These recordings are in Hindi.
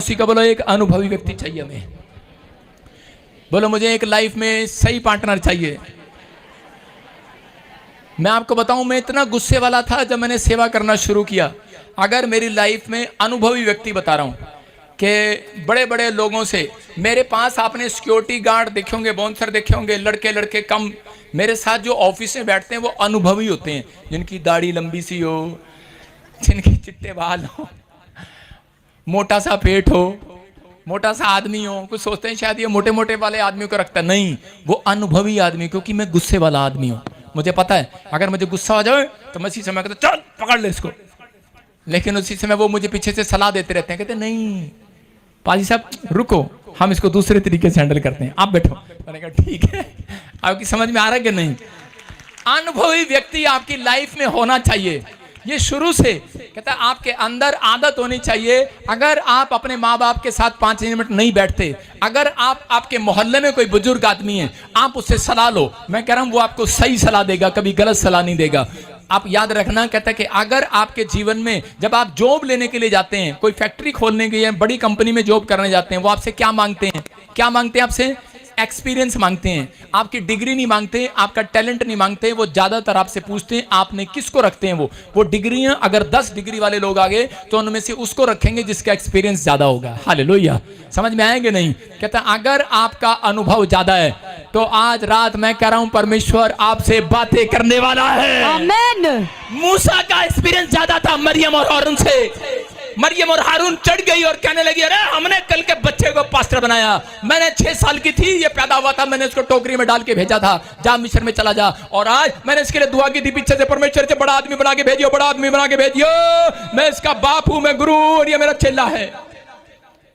उसी का बोलो एक अनुभवी व्यक्ति चाहिए हमें। बोलो मुझे एक लाइफ में सही पार्टनर चाहिए। मैं आपको बताऊं, मैं इतना गुस्से वाला था जब मैंने सेवा करना शुरू किया। अगर मेरी लाइफ में अनुभवी व्यक्ति बता रहा हूं कि बड़े बड़े लोगों से मेरे पास आपने सिक्योरिटी गार्ड देखे होंगे, बाउंसर देखे होंगे, लड़के कम मेरे साथ जो ऑफिस में बैठते हैं वो अनुभवी होते हैं, जिनकी दाढ़ी लंबी सी हो, जिनके चिट्टे बाल हो, मोटा सा पेट हो, मोटा सा आदमी हो। कुछ सोचते हैं शायद ये मोटे मोटे वाले आदमी को रखता है, नहीं, वो अनुभवी आदमी। क्योंकि मैं गुस्से वाला आदमी हूं, मुझे पता है अगर मुझे गुस्सा आ जाए तो मैं इसी समय कहता चल पकड़ ले इसको, लेकिन उसी समय वो मुझे पीछे से सलाह देते रहते हैं, कहते नहीं पाजी साहब रुको, हम इसको दूसरे तरीके से हैंडल करते हैं, आप बैठो। मैंने कहा ठीक है। आपकी समझ में आ रहा है कि नहीं? अनुभवी व्यक्ति आपकी लाइफ में होना चाहिए। ये शुरू से कहता है आपके अंदर आदत होनी चाहिए। अगर आप अपने माँ बाप के साथ 5 मिनट नहीं बैठते, अगर आप आपके मोहल्ले में कोई बुजुर्ग आदमी है, आप उससे सलाह लो, मैं कह रहा हूं वो आपको सही सलाह देगा, कभी गलत सलाह नहीं देगा। आप याद रखना, कहता है कि अगर आपके जीवन में जब आप जॉब लेने के लिए जाते हैं, कोई फैक्ट्री खोलने के लिए बड़ी कंपनी में जॉब करने जाते हैं, वो आपसे क्या मांगते हैं? क्या मांगते हैं आपसे? एक्सपीरियंस मांगते हैं। आपकी डिग्री नहीं मांगते, आपका टैलेंट नहीं मांगते, वो ज्यादातर आपसे पूछते हैं आपने किसको रखते हैं। वो डिग्रियां अगर 10 डिग्री वाले लोग आ गए तो उनमें से उसको रखेंगे जिसका एक्सपीरियंस ज्यादा होगा। हालेलुया, समझ में आएंगे नहीं? कहता अगर आपका अनुभव ज्यादा है तो आज रात मैं कह रहा हूं परमेश्वर आपसे बातें करने वाला है। आमीन। मूसा का एक्सपीरियंस ज्यादा था मरियम और हारून से। मरियम और हारून चढ़ गई और कहने लगी अरे हमने कल के बच्चे को पास्टर बनाया, मैंने 6 साल की थी, ये पैदा हुआ था, मैंने उसको टोकरी में डाल के भेजा था, जा मिस्र में चला जा, और आज मैंने इसके लिए दुआ की थी पीछे से, परमेश्वर से बड़ा आदमी बना के भेजियो, बड़ा आदमी बना के भेजियो, मैं इसका बाप हूं, मैं गुरु और ये मेरा चेला है।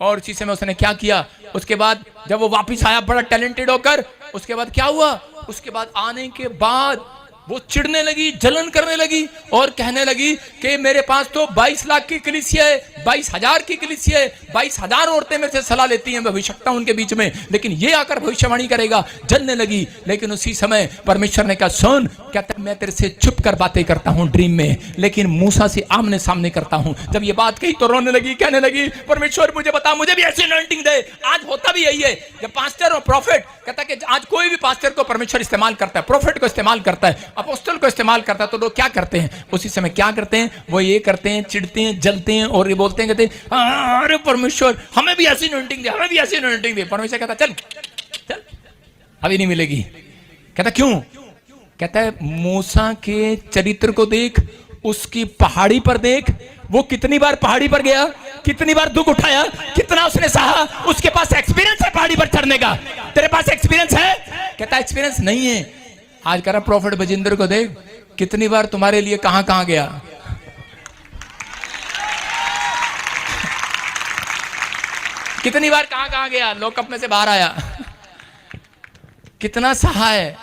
और इसी समय उसने क्या किया? उसके बाद जब वो वापिस आया बड़ा टैलेंटेड होकर, उसके बाद क्या हुआ? उसके बाद आने के बाद वो चिढ़ने लगी, जलन करने लगी और कहने लगी कि मेरे पास तो 22 लाख की कलीसिया है, 22,000 की कलीसिया है, 22,000 औरतें मेरे से सलाह लेती हैं, भविष्यवक्ता उनके बीच में, लेकिन ये आकर भविष्यवाणी करेगा। जलने लगी। लेकिन उसी समय परमेश्वर ने कहा सुन, कहता मैं तेरे से छुप कर बातें करता हूं ड्रीम में, लेकिन मूसा से आमने सामने करता हूं। जब ये बात कही तो रोने लगी, कहने लगी परमेश्वर मुझे बता, मुझे भी ऐसी अनॉइंटिंग दे। आज होता भी यही है, जब पास्टर और प्रॉफिट, कहता कि आज कोई भी पास्टर को परमेश्वर इस्तेमाल करता है, प्रॉफिट को इस्तेमाल करता है, अपोस्टल को इस्तेमाल करता है, तो लोग क्या करते हैं? उसी समय क्या करते हैं? वो ये करते हैं, चिढ़ते हैं, जलते हैं और ये बोलते हैं, कहते हैं अरे परमेश्वर हमें भी ऐसी अनॉइंटिंग दे, हमें भी ऐसी अनॉइंटिंग दे। परमेश्वर कहता चल चल अभी नहीं मिलेगी। कहता क्यों? कहता है मूसा के चरित्र को देख, उसकी पहाड़ी पर देख, वो कितनी बार पहाड़ी पर गया, कितनी बार दुख उठाया, कितना उसने सहा, उसके पास एक्सपीरियंस है पहाड़ी पर चढ़ने का। तेरे पास एक्सपीरियंस है? कहता एक्सपीरियंस नहीं है। आज कह रहा प्रॉफिट बजिंदर को देख, कितनी बार तुम्हारे लिए कहां कहां गया, कितनी बार कहां कहां गया, लॉकअप में से बाहर आया, कितना सहा है।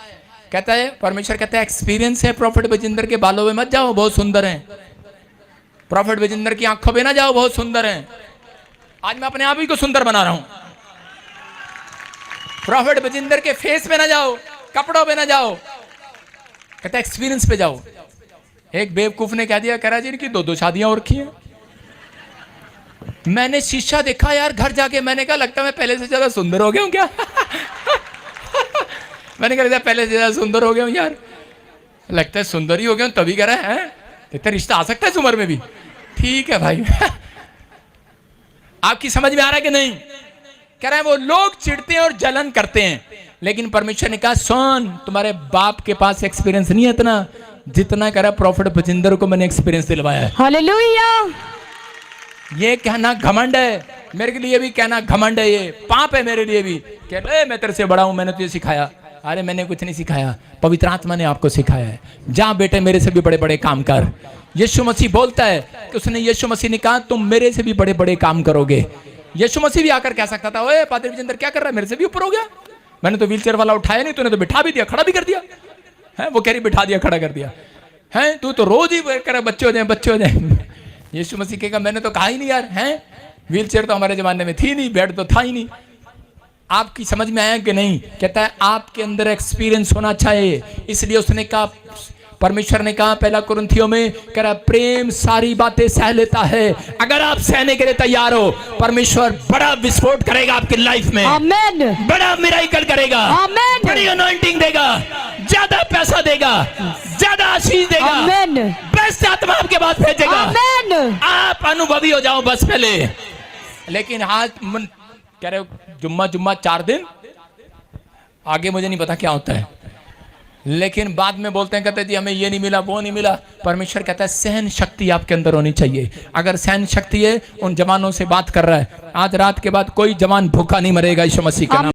कहता है परमेश्वर कहता है एक्सपीरियंस है। प्रॉफिट बजिंदर के बालों में मत जाओ, बहुत सुंदर हैं। प्रॉफिट बजिंदर की आंखों में ना जाओ, बहुत सुंदर हैं। आज मैं अपने आप ही को सुंदर बना रहा हूं। प्रॉफिट बजिंदर के फेस पे ना जाओ, कपड़ों पे ना जाओ, कहता एक्सपीरियंस पे जाओ। एक बेवकूफ ने कह दिया, कह रहा जी इनकी 2-2 शादियां और रखी हैं। मैंने शीशा देखा यार घर जाके, मैंने कहा लगता मैं पहले से ज्यादा सुंदर हो गया हूं क्या? मैंने कहा पहले से ज्यादा सुंदर हो गया हूं यार, लगता है सुंदर ही हो गया हूं, तभी कह रहा है इतना रिश्ता आ सकता है इस उम्र में भी। ठीक है भाई। आपकी समझ में आ रहा है कि नहीं? कह रहा है वो लोग चिढ़ते हैं और जलन करते हैं, लेकिन परमेश्वर ने कहा सुन, तुम्हारे बाप के पास एक्सपीरियंस नहीं है इतना जितना कह रहा प्रॉफिट बजिंदर को मैंने एक्सपीरियंस दिलवाया है। हालेलुया। ये कहना घमंड है, मेरे लिए भी कहना घमंड है, ये पाप है मेरे लिए भी। कह रहे मैं तेरे से बड़ा हूं, मैंने तुझे सिखाया। अरे मैंने कुछ नहीं सिखाया, पवित्र आत्मा ने आपको सिखाया है। जा बेटे मेरे से भी बड़े बड़े काम कर। यीशु मसीह बोलता है कि उसने, यीशु मसीह ने कहा तुम मेरे से भी बड़े बड़े काम करोगे। यीशु मसीह भी आकर कह सकता था ओए पादरी बजिंदर क्या कर रहा है, मेरे से भी ऊपर हो गया, मैंने तो व्हीलचेयर वाला उठाया नहीं, तूने तो बिठा भी दिया, खड़ा भी कर दिया है। वो कह रही बिठा दिया, खड़ा कर दिया है, तू तो रोज ही कह रहा बच्चे हो जाए, बच्चे हो जाए। यीशु मसीह कहेगा मैंने तो कहा ही नहीं यार, है व्हीलचेयर तो हमारे जमाने में थी नहीं, बेड तो था ही नहीं। आपकी समझ में आया कि नहीं? कहता है आपके अंदर एक्सपीरियंस होना चाहिए, इसलिए उसने कहा परमेश्वर ने कहा पहला कुरिन्थियों में, कह रहा प्रेम सारी बातें सह लेता है। अगर आप सहने के लिए तैयार हो, परमेश्वर बड़ा विस्फोट करेगा आपकी लाइफ में। आमेन। बड़ा मिराकल करेगा। आमेन। बड़ी अनॉइंटिंग देगा, ज्यादा पैसा देगा, ज्यादा आशीष देगा, आमेन। बेस्ट आत्मा आपके पास भेजेगा। आमेन। आप अनुभवी हो जाओ बस पहले। लेकिन आज कह रहे हो जुम्मा 4 दिन, आगे मुझे नहीं पता क्या होता है, लेकिन बाद में बोलते हैं, कहते हैं जी हमें ये नहीं मिला, वो नहीं मिला। परमेश्वर कहता है सहन शक्ति आपके अंदर होनी चाहिए। अगर सहन शक्ति है, उन जवानों से बात कर रहा है, आज रात के बाद कोई जवान भूखा नहीं मरेगा यीशु मसीह के नाम।